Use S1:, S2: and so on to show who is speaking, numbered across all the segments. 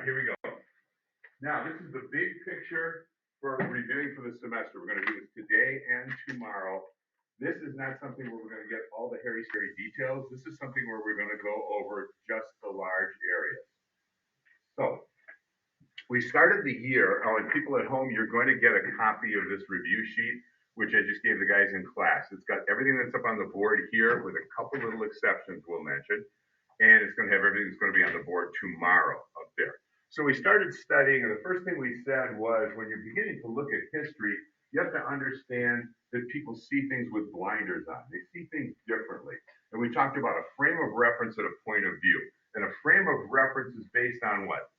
S1: here we go. Now, this is the big picture for reviewing for the semester. We're going to do this today and tomorrow. This is not something where we're going to get all the hairy, scary details. This is something where we're going to go over just the large areas. So, we started the year, and people at home, you're going to get a copy of this review sheet, which I just gave the guys in class. It's got everything that's up on the board here with a couple little exceptions we'll mention. And it's going to have everything that's going to be on the board tomorrow up there. So we started studying, and the first thing we said was when you're beginning to look at history, you have to understand that people see things with blinders on. They see things differently. And we talked about a frame of reference and a point of view. And a frame of reference is based on what?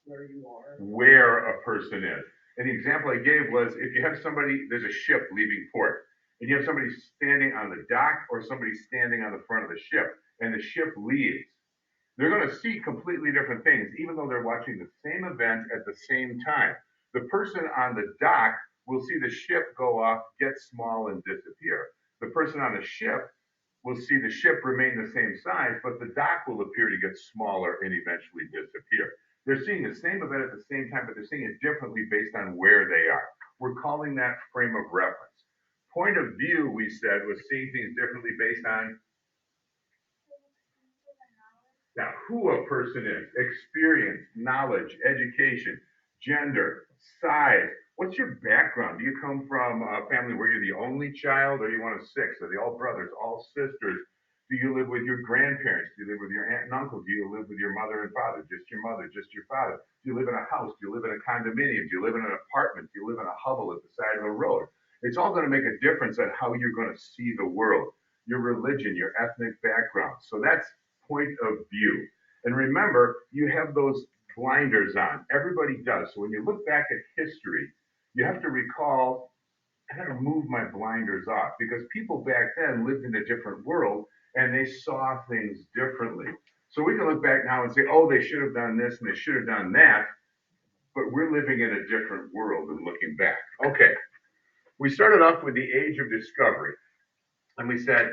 S2: Where you are.
S1: Where a person is. And the example I gave was if you have somebody, there's a ship leaving port, and you have somebody standing on the dock or somebody standing on the front of the ship, and the ship leaves. They're going to see completely different things, even though they're watching the same event at the same time. The person on the dock will see the ship go off, get small, and disappear. The person on the ship will see the ship remain the same size, but the dock will appear to get smaller and eventually disappear. They're seeing the same event at the same time, but they're seeing it differently based on where they are. We're calling that frame of reference. Point of view, we said, was seeing things differently based on now who a person is, experience, knowledge, education, gender, size. What's your background? Do you come from a family where you're the only child, or are you one of six? Are they all brothers, all sisters? Do you live with your grandparents? Do you live with your aunt and uncle? Do you live with your mother and father? Just your mother, just your father? Do you live in a house? Do you live in a condominium? Do you live in an apartment? Do you live in a hovel at the side of a road? It's all going to make a difference on how you're going to see the world, your religion, your ethnic background. So that's point of view. And remember, you have those blinders on. Everybody does. So when you look back at history, you have to recall, I got to move my blinders off, because people back then lived in a different world and they saw things differently. So we can look back now and say, oh, they should have done this and they should have done that, but we're living in a different world and looking back. Okay, we started off with the age of discovery, and we said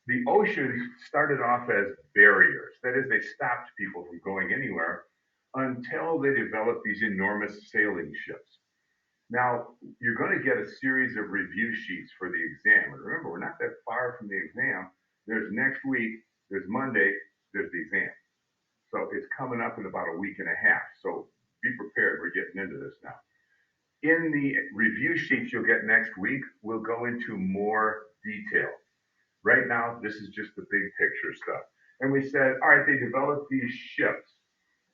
S1: the oceans started off as barriers. That is, they stopped people from going anywhere until they developed these enormous sailing ships. Now, you're going to get a series of review sheets for the exam. And remember, we're not that far from the exam. There's next week, there's Monday, there's the exam. So it's coming up in about a week and a half. So be prepared, we're getting into this now. In the review sheets you'll get next week, we'll go into more detail. Right now, this is just the big picture stuff. And we said, all right, they developed these ships,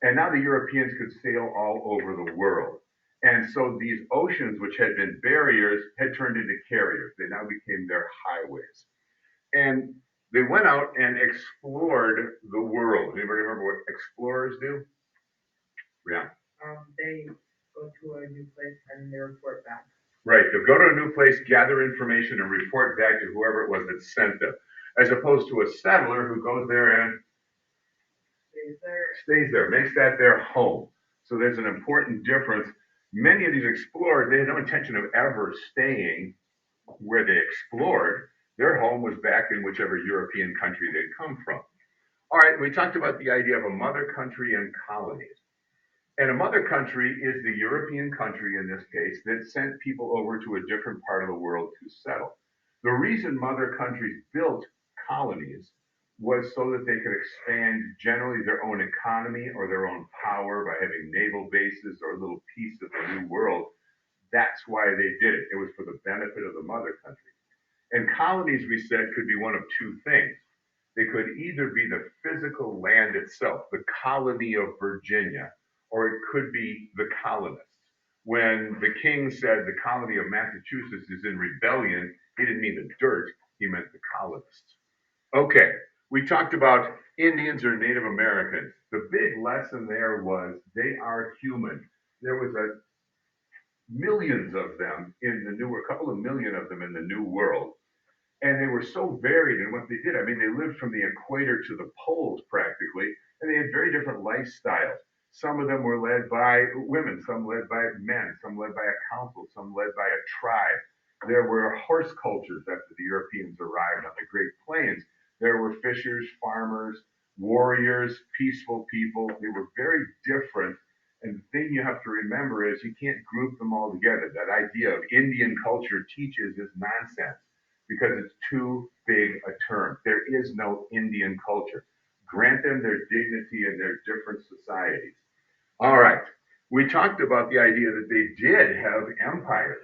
S1: and now the Europeans could sail all over the world. And so these oceans, which had been barriers, had turned into carriers. They now became their highways. And they went out and explored the world. Anybody remember what explorers do? Yeah.
S2: They go to a new place and they report back.
S1: Right. They'll go to a new place, gather information, and report back to whoever it was that sent them, as opposed to a settler who goes there and stays there, makes that their home. So there's an important difference. Many of these explorers, they had no intention of ever staying where they explored. Their home was back in whichever European country they'd come from. All right, we talked about the idea of a mother country and colonies. And a mother country is the European country, in this case, that sent people over to a different part of the world to settle. The reason mother countries built colonies was so that they could expand generally their own economy or their own power by having naval bases or a little piece of the new world. That's why they did it. It was for the benefit of the mother country. And colonies, we said, could be one of two things. They could either be the physical land itself, the colony of Virginia, or it could be the colonists. When the king said the colony of Massachusetts is in rebellion, he didn't mean the dirt, he meant the colonists. Okay, we talked about Indians or Native Americans. The big lesson there was they are human. There was millions of them in the new, a couple of million of them in the New World. And they were so varied in what they did. I mean, they lived from the equator to the poles practically, and they had very different lifestyles. Some of them were led by women, some led by men, some led by a council, some led by a tribe. There were horse cultures after the Europeans arrived on the Great Plains. There were fishers, farmers, warriors, peaceful people. They were very different. And the thing you have to remember is you can't group them all together. That idea of Indian culture teaches is nonsense because it's too big a term. There is no Indian culture. Grant them their dignity and their different societies. All right. We talked about the idea that they did have empires.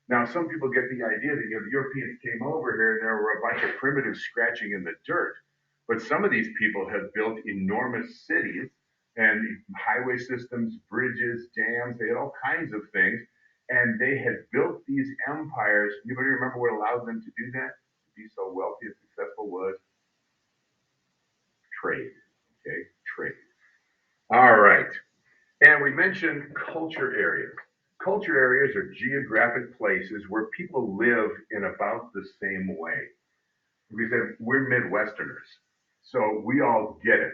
S1: Now, some people get the idea that the Europeans came over here and there were a bunch of primitives scratching in the dirt. But some of these people have built enormous cities and highway systems, bridges, dams. They had all kinds of things. And they had built these empires. Anybody remember what allowed them to do that? To be so wealthy and successful was trade. Okay, trade. All right. And we mentioned culture areas. Culture areas are geographic places where people live in about the same way. We said we're Midwesterners, so we all get it.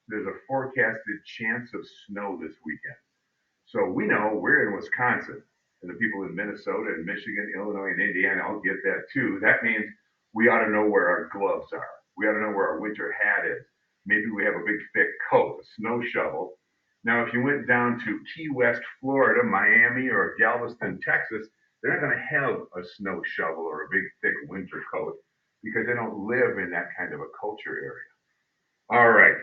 S1: There's a forecasted chance of snow this weekend. So we know we're in Wisconsin, and the people in Minnesota and Michigan, Illinois, and Indiana all get that too. That means we ought to know where our gloves are. We ought to know where our winter hat is. Maybe we have a big thick coat, a snow shovel. Now, if you went down to Key West, Florida, Miami, or Galveston, Texas, they're not going to have a snow shovel or a big thick winter coat because they don't live in that kind of a culture area. All right.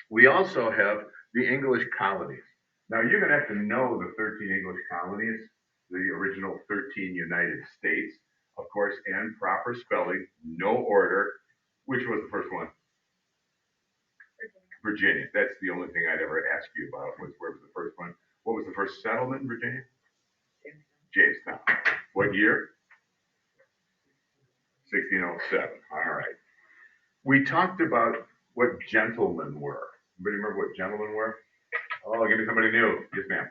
S1: We also have the English colonies. Now, you're going to have to know the 13 English colonies, the original 13 United States, of course, and proper spelling, no order. Which was the first one? Virginia. That's the only thing I'd ever ask you about was where was the first one? What was the first settlement in Virginia? Jamestown. What year? 1607. All right. We talked about what gentlemen were. Anybody remember what gentlemen were? Oh, give me somebody new. Yes, ma'am.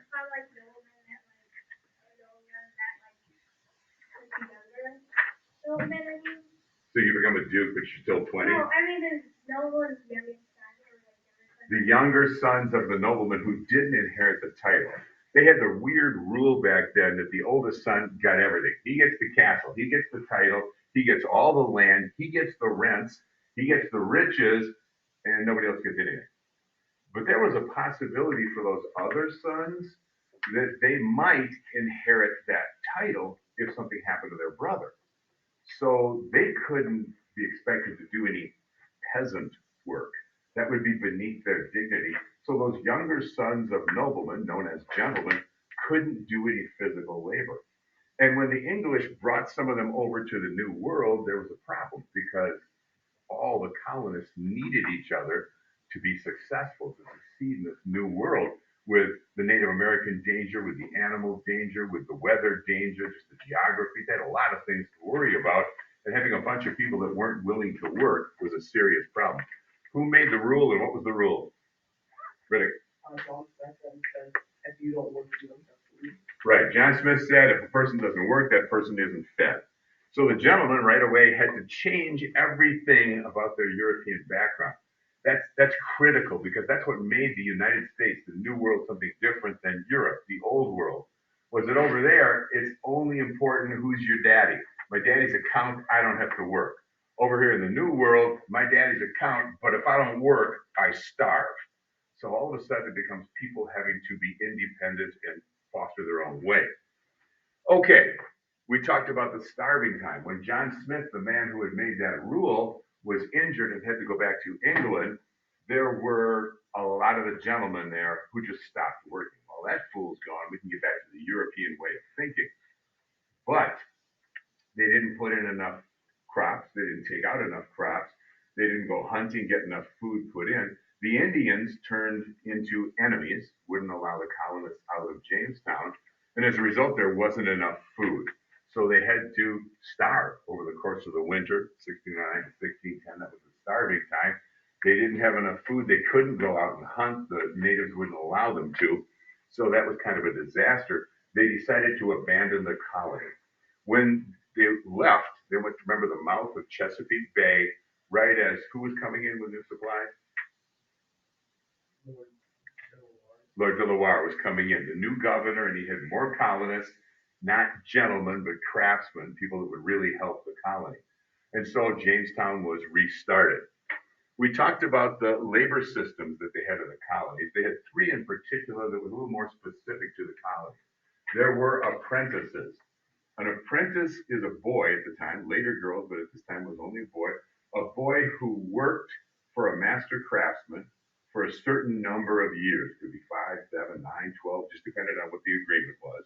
S1: So you become a duke, but you're still 20? No, I mean the nobleman's youngest son. The younger sons of the nobleman who didn't inherit the title. They had the weird rule back then that the oldest son got everything. He gets the castle, he gets the title, he gets all the land, he gets the rents, he gets the riches, and nobody else gets anything. But there was a possibility for those other sons that they might inherit that title if something happened to their brother. So they couldn't be expected to do any peasant work. That would be beneath their dignity. So those younger sons of noblemen, known as gentlemen, couldn't do any physical labor. And when the English brought some of them over to the New World, there was a problem because all the colonists needed each other to be successful, to succeed in this new world with the Native American danger, with the animal danger, with the weather danger, just the geography. They had a lot of things to worry about. And having a bunch of people that weren't willing to work was a serious problem. Who made the rule and what was the rule? Riddick.
S2: John Smith said, if you don't work, you don't have to leave.
S1: Right. John Smith said if a person doesn't work, that person isn't fed. So the gentleman right away had to change everything about their European background. That's critical because that's what made the United States, the New World, something different than Europe, the Old World. Was that over there, it's only important who's your daddy. My daddy's a count, I don't have to work. Over here in the New World, my daddy's a count, but if I don't work, I starve. So all of a sudden it becomes people having to be independent and foster their own way. Okay, we talked about the starving time. When John Smith, the man who had made that rule, was injured and had to go back to England, there were a lot of the gentlemen there who just stopped working. Well, that fool's gone. We can get back to the European way of thinking. But they didn't put in enough crops. They didn't take out enough crops. They didn't go hunting, get enough food put in. The Indians turned into enemies, wouldn't allow the colonists out of Jamestown. And as a result, there wasn't enough food. So they had to starve over the course of the winter, 1609 to 1610. That was the starving time. They didn't have enough food. They couldn't go out and hunt. The natives wouldn't allow them to. So that was kind of a disaster. They decided to abandon the colony. When they left, they went to remember the mouth of Chesapeake Bay, right as who was coming in with new supplies? Lord Delaware was coming in, the new governor, and he had more colonists, not gentlemen, but craftsmen, people that would really help the colony. And so Jamestown was restarted. We talked about the labor systems that they had in the colonies. They had three in particular that was a little more specific to the colony. There were apprentices. An apprentice is a boy at the time, later girls, but at this time was only a boy who worked for a master craftsman for a certain number of years. Could be 5, 7, 9, 12, just depended on what the agreement was.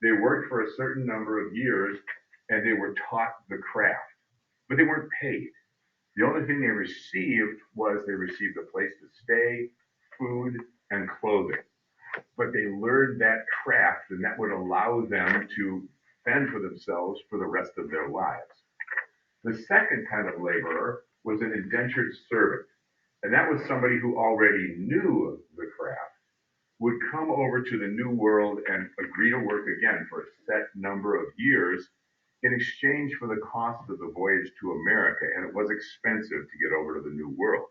S1: They worked for a certain number of years and they were taught the craft, but they weren't paid. The only thing they received was they received a place to stay, food, and clothing. But they learned that craft, and that would allow them to fend for themselves for the rest of their lives. The second kind of laborer was an indentured servant, and that was somebody who already knew the craft, would come over to the new world and agree to work again for a set number of years in exchange for the cost of the voyage to America, and it was expensive to get over to the new world.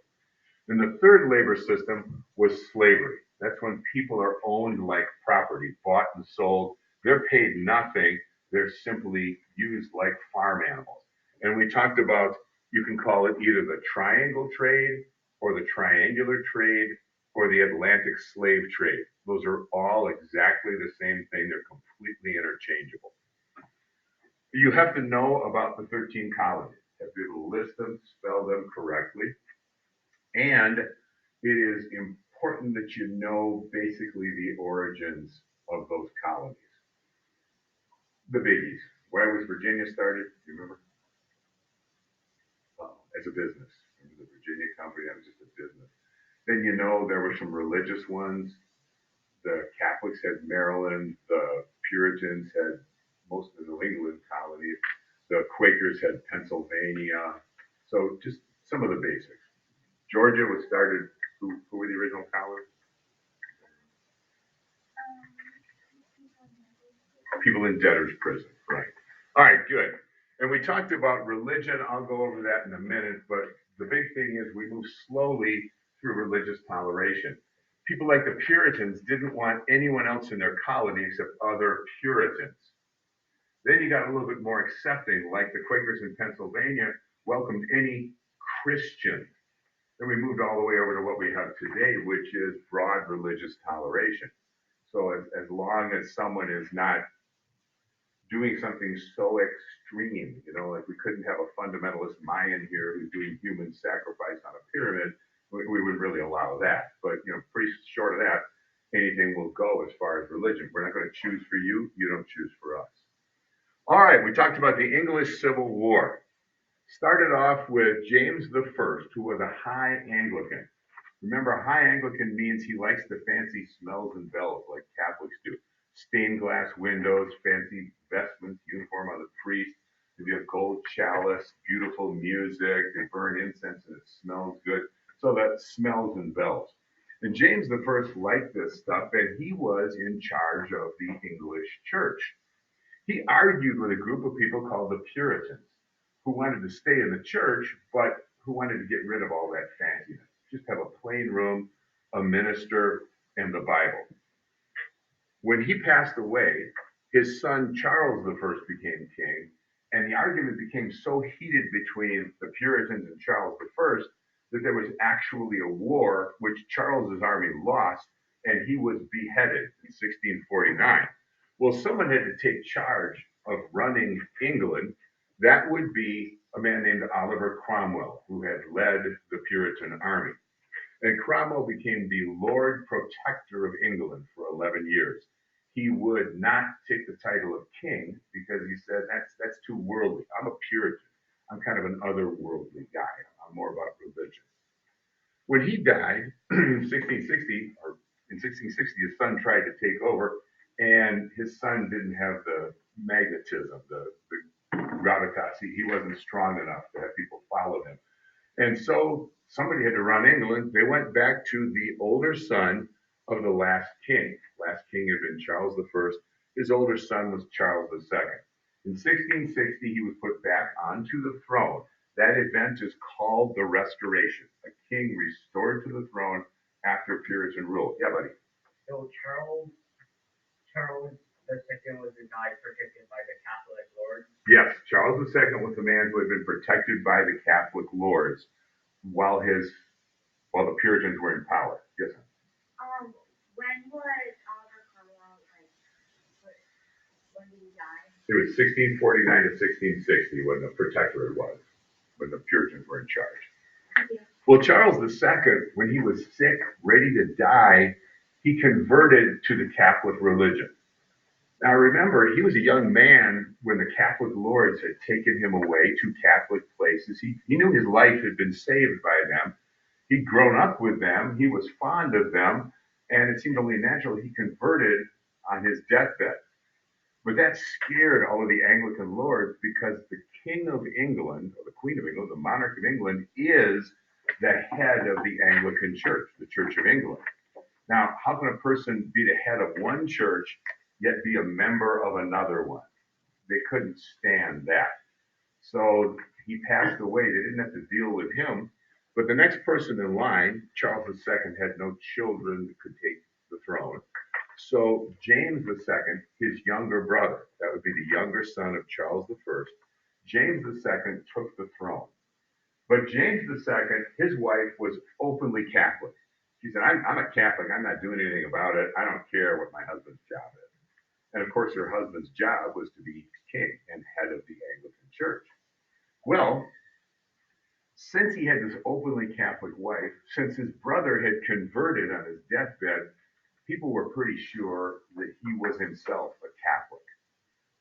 S1: Then the third labor system was slavery. That's when people are owned like property, bought and sold. They're paid nothing. They're simply used like farm animals. And we talked about, you can call it either the triangle trade or the triangular trade or the Atlantic slave trade. Those are all exactly the same thing. They're completely interchangeable. You have to know about the 13 colonies. You have to be able to list them, spell them correctly. And it is important that you know basically the origins of those colonies. The biggies. Why was Virginia started? Do you remember? As a business. Remember the Virginia Company? That was just a business. Then you know there were some religious ones. The Catholics had Maryland. The Puritans had most of the New England colonies. The Quakers had Pennsylvania. So just some of the basics. Georgia was started, who were the original colonists? People in debtor's prison, right. All right, good. And we talked about religion. I'll go over that in a minute, but the big thing is we move slowly through religious toleration. People like the Puritans didn't want anyone else in their colony except other Puritans. Then you got a little bit more accepting, like the Quakers in Pennsylvania welcomed any Christian. Then we moved all the way over to what we have today, which is broad religious toleration. So as long as someone is not doing something so extreme, like we couldn't have a fundamentalist Mayan here who's doing human sacrifice on a pyramid, we would really allow that. But, pretty short of that, anything will go as far as religion. We're not going to choose for you, you don't choose for us. All right, we talked about the English Civil War. Started off with James I, who was a high Anglican. Remember, high Anglican means he likes the fancy smells and bells like Catholics do. Stained glass windows, fancy vestments, uniform on the priest. Maybe a gold chalice, beautiful music. They burn incense and it smells good. So that smells and bells. And James I liked this stuff, and he was in charge of the English church. He argued with a group of people called the Puritans, who wanted to stay in the church, but who wanted to get rid of all that fanciness. Just have a plain room, a minister, and the Bible. When he passed away, his son Charles I became king, and the argument became so heated between the Puritans and Charles I that there was actually a war which Charles's army lost, and he was beheaded in 1649. Well, someone had to take charge of running England. That would be a man named Oliver Cromwell, who had led the Puritan army. And Cromwell became the Lord Protector of England for 11 years. He would not take the title of king because he said, that's too worldly. I'm a Puritan. I'm kind of an otherworldly guy. I'm more about religion. When he died in 1660, his son tried to take over, and his son didn't have the magnetism, the gravitas. He wasn't strong enough to have people follow him. And so somebody had to run England. They went back to the older son of the last king. Last king had been Charles I. His older son was Charles II. In 1660, he was put back onto the throne. That event is called the Restoration. A king restored to the throne after Puritan rule. Yeah, buddy.
S2: So Charles II was the guy protected by the Catholic lords?
S1: Yes, Charles II was the man who had been protected by the Catholic lords. while the Puritans were in power. Yes.
S3: When was Oliver Cromwell, like, when did he die?
S1: It was 1649 to 1660 when the Protectorate was, when the Puritans were in charge.
S3: Yeah.
S1: Well, Charles II, when he was sick, ready to die, he converted to the Catholic religion. Now remember, he was a young man when the Catholic lords had taken him away to Catholic places. He knew his life had been saved by them. He'd grown up with them. He was fond of them. And it seemed only natural he converted on his deathbed. But that scared all of the Anglican lords because the King of England, or the Queen of England, the monarch of England, is the head of the Anglican Church, the Church of England. Now, how can a person be the head of one church yet be a member of another one? They couldn't stand that. So he passed away. They didn't have to deal with him. But the next person in line, Charles II, had no children that could take the throne. So James II, his younger brother, that would be the younger son of Charles I, James II took the throne. But James II, his wife was openly Catholic. She said, I'm a Catholic. I'm not doing anything about it. I don't care what my husband's job is. And of course, her husband's job was to be king and head of the Anglican Church. Well, since he had this openly Catholic wife, since his brother had converted on his deathbed, people were pretty sure that he was himself a Catholic.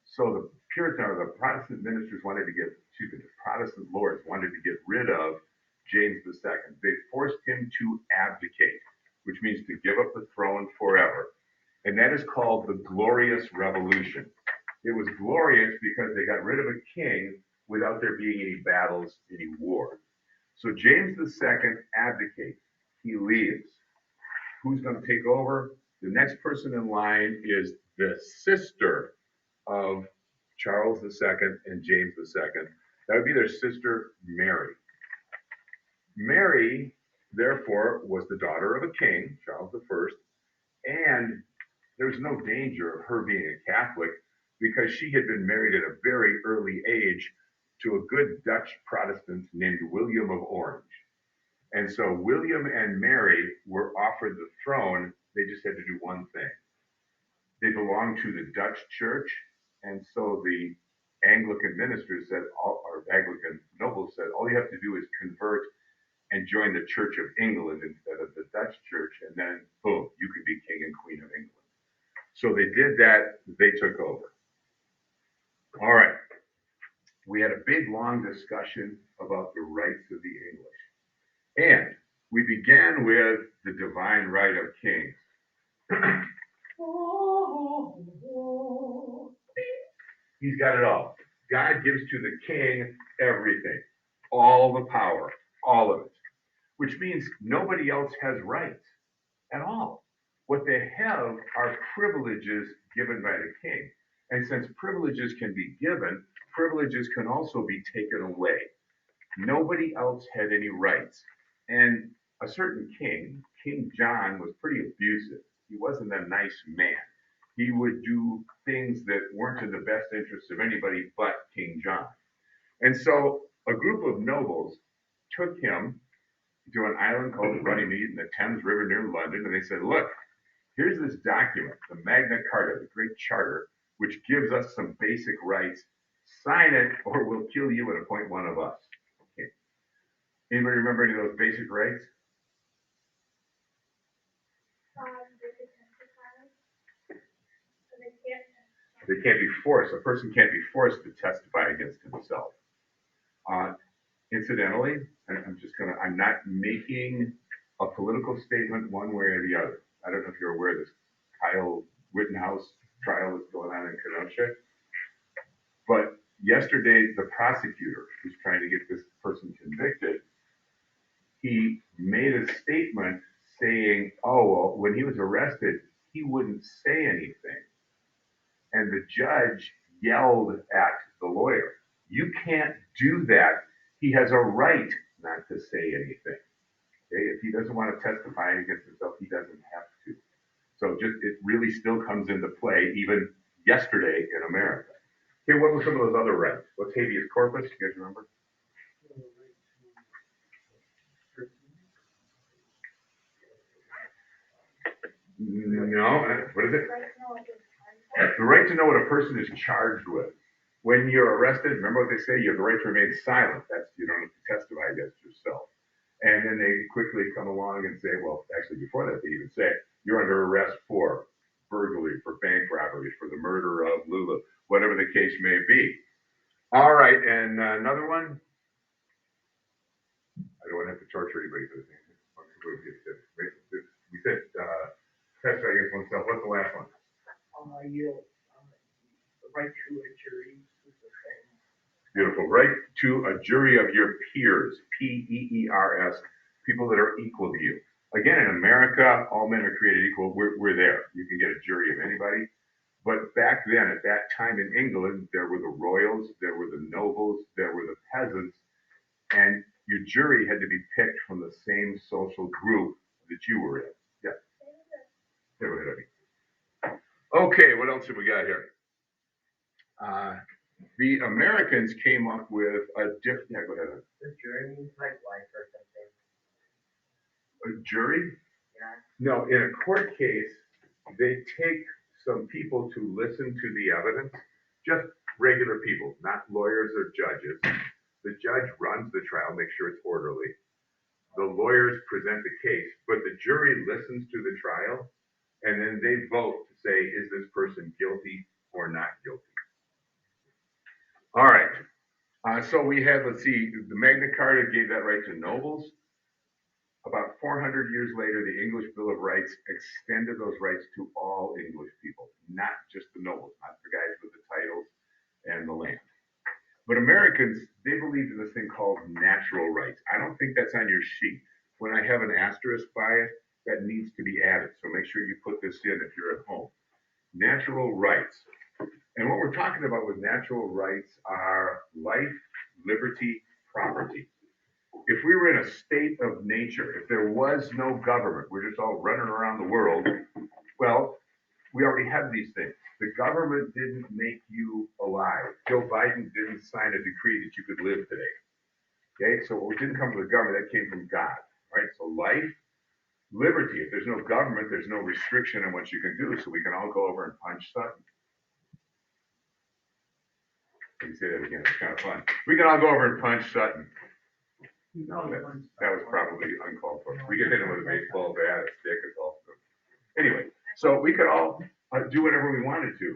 S1: So the Puritan or the Protestant ministers the Protestant lords wanted to get rid of James II. They forced him to abdicate, which means to give up the throne forever. And that is called the Glorious Revolution. It was glorious because they got rid of a king without there being any battles, any war. So James II abdicates. He leaves. Who's going to take over? The next person in line is the sister of Charles II and James II. That would be their sister, Mary. Mary, therefore, was the daughter of a king, Charles I, and there's no danger of her being a Catholic because she had been married at a very early age to a good Dutch Protestant named William of Orange. And so William and Mary were offered the throne. They just had to do one thing. They belonged to the Dutch church. And so the Anglican ministers said, or Anglican nobles said, all you have to do is convert and join the Church of England instead of the Dutch church. And then, boom, you could be king and queen of England. So they did that. They took over. All right. We had a big, long discussion about the rights of the English. And we began with the divine right of kings. He's got it all. God gives to the king everything, all the power, all of it, which means nobody else has rights at all. What they have are privileges given by the king. And since privileges can be given, privileges can also be taken away. Nobody else had any rights. And a certain king, King John, was pretty abusive. He wasn't a nice man. He would do things that weren't in the best interest of anybody but King John. And so a group of nobles took him to an island called Runnymede in the Thames River near London, and they said, look, here's this document, the Magna Carta, the Great Charter, which gives us some basic rights. Sign it or we'll kill you and appoint one of us. Okay. Anybody remember any of those basic rights? They can't be forced. A person can't be forced to testify against himself. Incidentally, I'm not making a political statement one way or the other. I don't know if you're aware of this Kyle Rittenhouse trial that's going on in Kenosha. But yesterday, the prosecutor who's trying to get this person convicted, he made a statement saying, oh, well, when he was arrested, he wouldn't say anything. And the judge yelled at the lawyer, you can't do that. He has a right not to say anything. Okay? If he doesn't want to testify against himself, he doesn't have to. So it really still comes into play even yesterday in America. Okay, what were some of those other rights? What's habeas corpus? You guys remember? No, what is it?
S3: Right to know what they're charged
S1: The right to know what a person is charged with. When you're arrested, remember what they say, you have the right to remain silent. That's, you don't have to testify against yourself. And then they quickly come along and say, well, actually before that, they even say, you're under arrest for burglary, for bank robbery, for the murder of Lulu, whatever the case may be. All right, and another one. I don't want to have to torture anybody for this. We said testify against oneself. What's the last one?
S2: The right to a jury is the same.
S1: Beautiful. Right to a jury of your peers, Peers, people that are equal to you. Again, in America, all men are created equal. We're there. You can get a jury of anybody. But back then, at that time in England, there were the royals, there were the nobles, there were the peasants, and your jury had to be picked from the same social group that you were in. Yeah. Yeah, go ahead, Abby. Okay, what else have we got here? The Americans came up with a different. Yeah, go ahead.
S2: The jury means like life or something.
S1: A jury?
S2: Yeah.
S1: No, in a court case, they take some people to listen to the evidence, just regular people, not lawyers or judges. The judge runs the trial, makes sure it's orderly. The lawyers present the case, but the jury listens to the trial, and then they vote to say, is this person guilty or not guilty? All right. So we have, let's see, the Magna Carta gave that right to nobles. About 400 years later, the English Bill of Rights extended those rights to all English people, not just the nobles, not the guys with the titles and the land. But Americans, they believed in this thing called natural rights. I don't think that's on your sheet. When I have an asterisk by it, that needs to be added. So make sure you put this in if you're at home. Natural rights. And what we're talking about with natural rights are life, liberty, property. If we were in a state of nature, if there was no government, we're just all running around the world, well, we already have these things. The government didn't make you alive. Joe Biden didn't sign a decree that you could live today. Okay, so it didn't come from the government, that came from God. Right? So life, liberty. If there's no government, there's no restriction on what you can do. So we can all go over and punch Sutton. Let me say that again. It's kind of fun. We can all go over and punch Sutton. No, that was probably uncalled for. We could hit him with a baseball bat, a stick, a golf club. Anyway, so we could all do whatever we wanted to.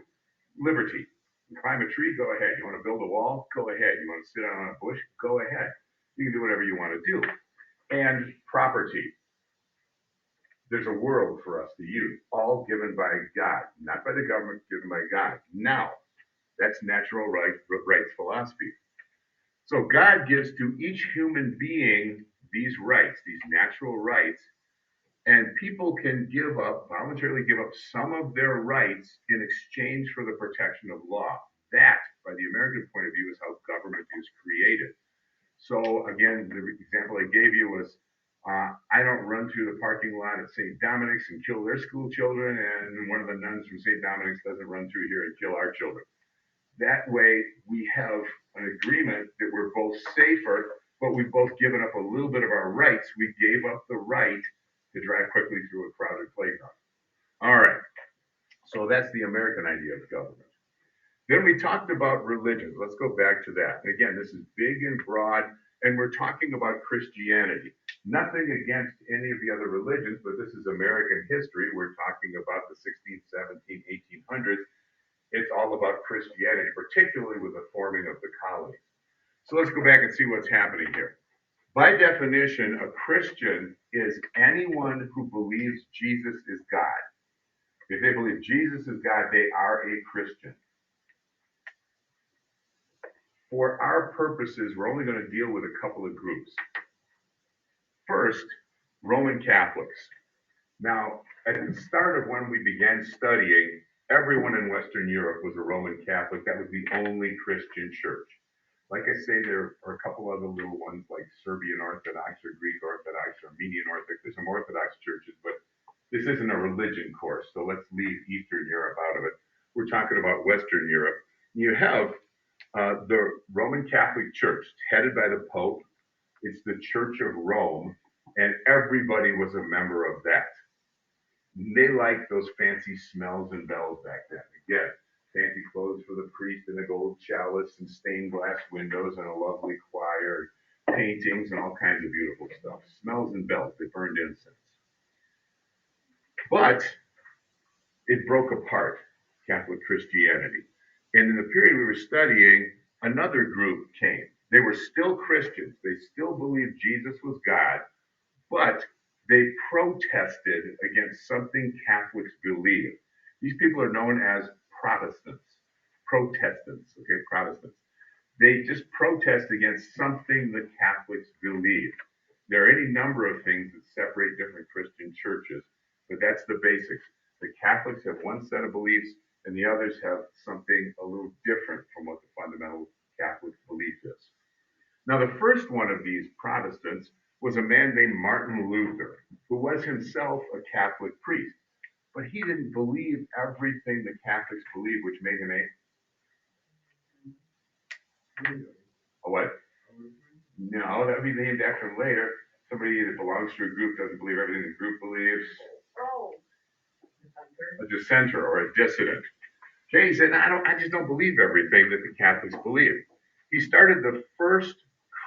S1: Liberty. You climb a tree, go ahead. You want to build a wall? Go ahead. You want to sit on a bush? Go ahead. You can do whatever you want to do. And property. There's a world for us to use, all given by God, not by the government, given by God. Now, that's natural rights philosophy. So God gives to each human being these rights, these natural rights, and people can voluntarily give up some of their rights in exchange for the protection of law. That, by the American point of view, is how government is created. So again, the example I gave you was, I don't run through the parking lot at St. Dominic's and kill their school children, and one of the nuns from St. Dominic's doesn't run through here and kill our children. That way, we have an agreement that we're both safer, but we've both given up a little bit of our rights. We gave up the right to drive quickly through a crowded playground. All right. So that's the American idea of government. Then we talked about religions. Let's go back to that. And again, this is big and broad, and we're talking about Christianity. Nothing against any of the other religions, but this is American history. We're talking about the 16th, 17th, 1800s. It's all about Christianity, particularly with the forming of the colonies. So let's go back and see what's happening here. By definition, a Christian is anyone who believes Jesus is God. If they believe Jesus is God, they are a Christian. For our purposes, we're only going to deal with a couple of groups. First, Roman Catholics. Now, at the start of when we began studying, everyone in Western Europe was a Roman Catholic. That was the only Christian church. Like I say, there are a couple other little ones like Serbian Orthodox or Greek Orthodox or Armenian Orthodox. There's some Orthodox churches, but this isn't a religion course, so let's leave Eastern Europe out of it. We're talking about Western Europe. You have the Roman Catholic Church, headed by the Pope. It's the Church of Rome, and everybody was a member of that. They liked those fancy smells and bells back then. Again, fancy clothes for the priest and a gold chalice and stained glass windows and a lovely choir, paintings and all kinds of beautiful stuff. Smells and bells, they burned incense. But it broke apart, Catholic Christianity. And in the period we were studying, another group came. They were still Christians. They still believed Jesus was God, but they protested against something Catholics believe. These people are known as Protestants, Protestants, okay, Protestants. They just protest against something the Catholics believe. There are any number of things that separate different Christian churches, but that's the basics. The Catholics have one set of beliefs, and the others have something a little different from what the fundamental Catholic belief is. Now, the first one of these Protestants was a man named Martin Luther, who was himself a Catholic priest, but he didn't believe everything the Catholics believe, which made him a what? No, that would be named after him later. Somebody that belongs to a group doesn't believe everything the group believes.
S2: Oh.
S1: A dissenter or a dissident. Okay, he said, I just don't believe everything that the Catholics believe. He started the first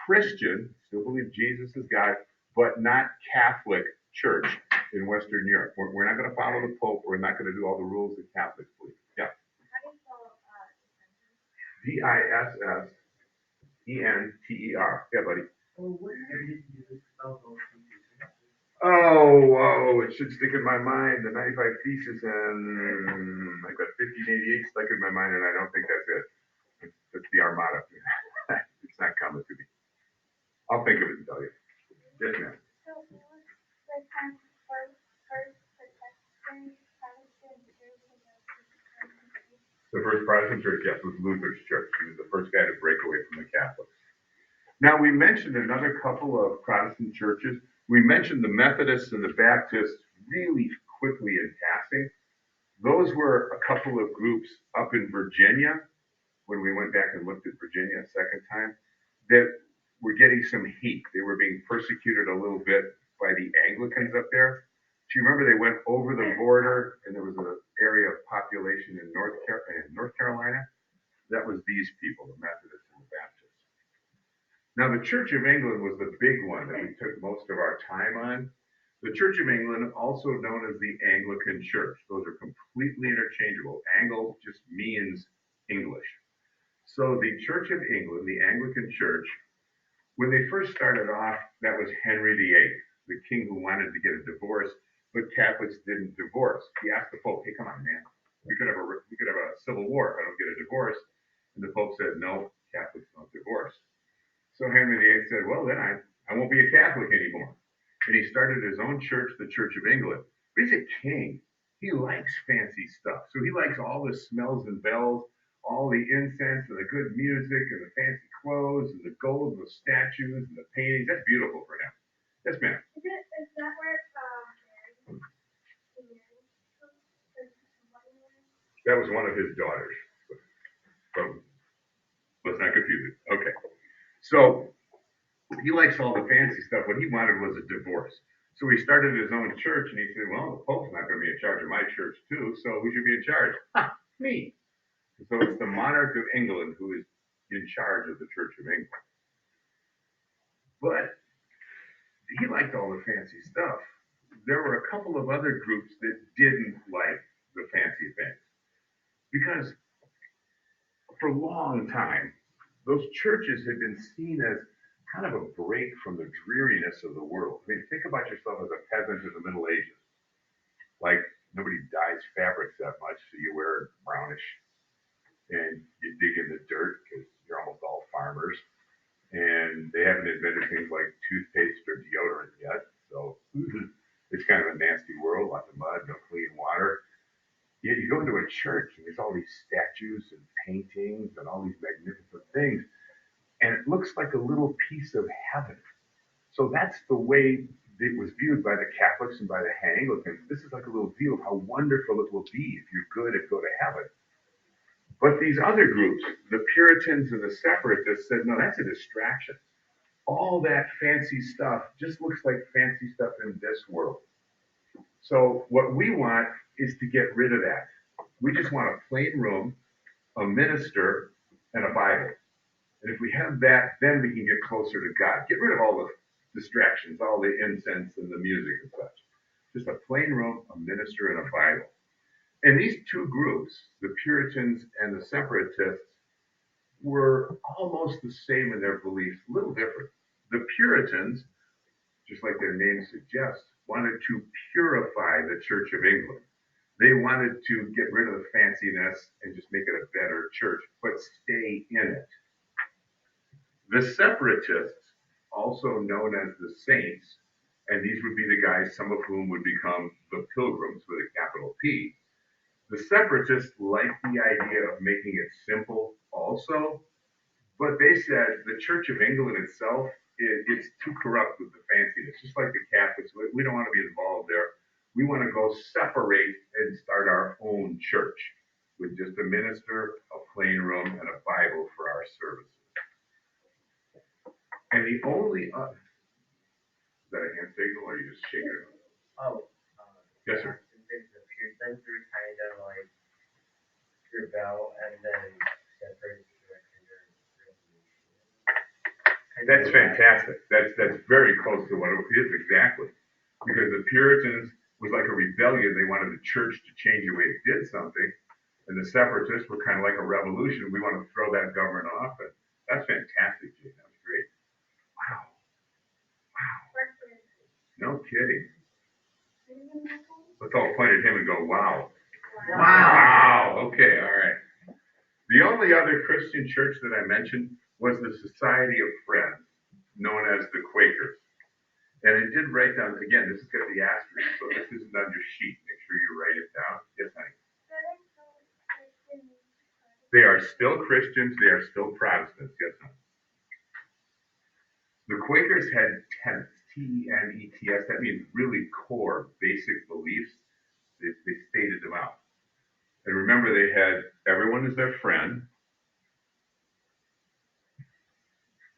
S1: Christian, still believe Jesus is God, but not Catholic church in Western Europe. We're not going to follow the Pope. We're not going to do all the rules that Catholics believe. Yeah.
S3: How do you spell
S1: Dissenter. Yeah, buddy.
S2: Oh, what area do you spell those things?
S1: Oh, it should stick in my mind. The 95 Theses and I've got 1588 stuck in my mind, and I don't think that's it. It's the Armada. It's not coming to me. I'll think of it and tell you. Yes, ma'am.
S3: So what was the first Protestant church in
S1: The first Protestant church, yes, was Luther's church. He was the first guy to break away from the Catholics. Now, we mentioned another couple of Protestant churches. We mentioned the Methodists and the Baptists really quickly in passing. Those were a couple of groups up in Virginia, when we went back and looked at Virginia a second time, that were getting some heat. They were being persecuted a little bit by the Anglicans up there. Do you remember they went over the border and there was an area of population in North Carolina? That was these people, the Methodists and the Baptists. Now, the Church of England was the big one that we took most of our time on. The Church of England, also known as the Anglican Church, those are completely interchangeable. Anglo just means English. So the Church of England, the Anglican Church, when they first started off, that was Henry VIII, the king who wanted to get a divorce, but Catholics didn't divorce. He asked the Pope, "Hey, come on, man, we could have a civil war if I don't get a divorce." And the Pope said, "No, Catholics don't divorce." So Henry VIII said, "Well, then I won't be a Catholic anymore." And he started his own church, the Church of England. But he's a king. He likes fancy stuff. So he likes all the smells and bells, all the incense and the good music and the fancy clothes and the gold and the statues and the paintings. That's beautiful for him. Yes, ma'am.
S3: Is that where Mary?
S1: That was one of his daughters. So let's not confuse it. Okay. So he likes all the fancy stuff. What he wanted was a divorce. So he started his own church, and he said, "Well, the Pope's not going to be in charge of my church, too, so who should be in charge? Me." So it's the monarch of England who is in charge of the Church of England. But he liked all the fancy stuff. There were a couple of other groups that didn't like the fancy things. Because for a long time, those churches had been seen as kind of a break from the dreariness of the world. I mean, think about yourself as a peasant in the Middle Ages. Like, nobody dyes fabrics that much, so you wear brownish and you dig in the dirt because you're almost all farmers. And they haven't invented things like toothpaste or deodorant yet, so it's kind of a nasty world, lots of mud, no clean water. Yet you go into a church and there's all these statues and paintings and all these magnificent things, and it looks like a little piece of heaven. So that's the way it was viewed by the Catholics and by the Anglicans. This is like a little view of how wonderful it will be if you're good and go to heaven. But these other groups, the Puritans and the Separatists, said, no, that's a distraction. All that fancy stuff just looks like fancy stuff in this world. So what we want is to get rid of that. We just want a plain room, a minister, and a Bible. And if we have that, then we can get closer to God. Get rid of all the distractions, all the incense and the music and such. Just a plain room, a minister, and a Bible. And these two groups, the Puritans and the Separatists, were almost the same in their beliefs, a little different. The Puritans, just like their name suggests, wanted to purify the Church of England. They wanted to get rid of the fanciness and just make it a better church, but stay in it. The Separatists, also known as the Saints, and these would be the guys, some of whom would become the Pilgrims with a capital P. The Separatists liked the idea of making it simple also, but they said the Church of England itself, it's too corrupt with the fanciness, just like the Catholics. We don't want to be involved there. We want to go separate and start our own church with just a minister, a plain room, and a Bible for our services. And the only, is that a hand signal or are you just shaking it?
S2: Oh.
S1: Yes, sir.
S2: Since the Puritans were kind of like rebel and then separate
S1: That's fantastic. That's very close to what it is exactly. Because the Puritans was like a rebellion. They wanted the church to change the way it did something. And the Separatists were kind of like a revolution. We want to throw that government off. And that's fantastic, Jane. That was great. Wow. Wow. No kidding. Let's all point at him and go, wow.
S2: Wow.
S1: Wow. Okay, all right. The only other Christian church that I mentioned was the Society of Friends, known as the Quakers. And it did write down, again, this has got the asterisk, so this isn't on your sheet. Make sure you write it down. Yes, honey. They are still Christians. They are still Protestants. Yes, honey. The Quakers had tenets, T-E-N-E-T-S. That means really core, basic beliefs. They stated them out. And remember, they had everyone is their friend.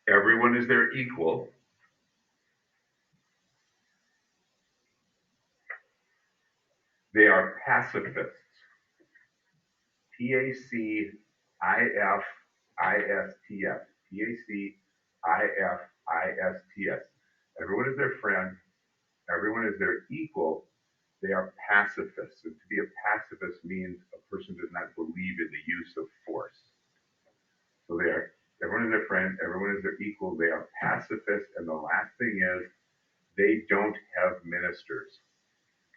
S1: Everyone is their equal. They are pacifists. P-A-C-I-F-I-S-T-S. P-A-C-I-F-I-S-T-S. Everyone is their friend. Everyone is their equal. They are pacifists. And to be a pacifist means a person does not believe in the use of force. So everyone is their friend. Everyone is their equal. They are pacifists. And the last thing is, they don't have ministers.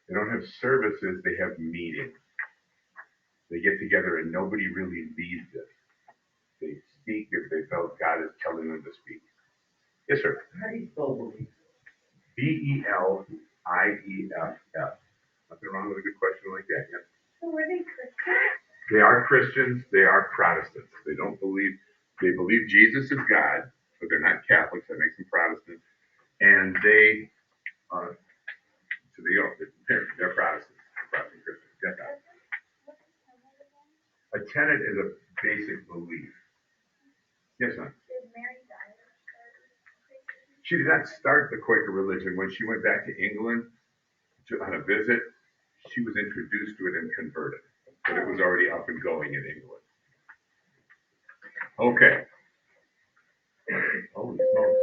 S1: They don't have services. They have meetings. They get together and nobody really leads it. They speak if they felt God is telling them to speak. Yes, sir.
S2: How do you spell belief?
S1: B-E-L-I-E-F-S. Nothing wrong with a good question like that. Yes.
S3: So were they Christians?
S1: They are Christians. They are Protestants. They believe Jesus is God, but they're not Catholics. That makes them Protestant. And they're Protestants. Protestant Christians. Yes, sir. A tenet is a basic belief. Yes, son.
S3: Did Mary die?
S1: She did not start the Quaker religion. When she went back to England on a visit, she was introduced to it and converted. But it was already up and going in England. Okay. Holy smokes.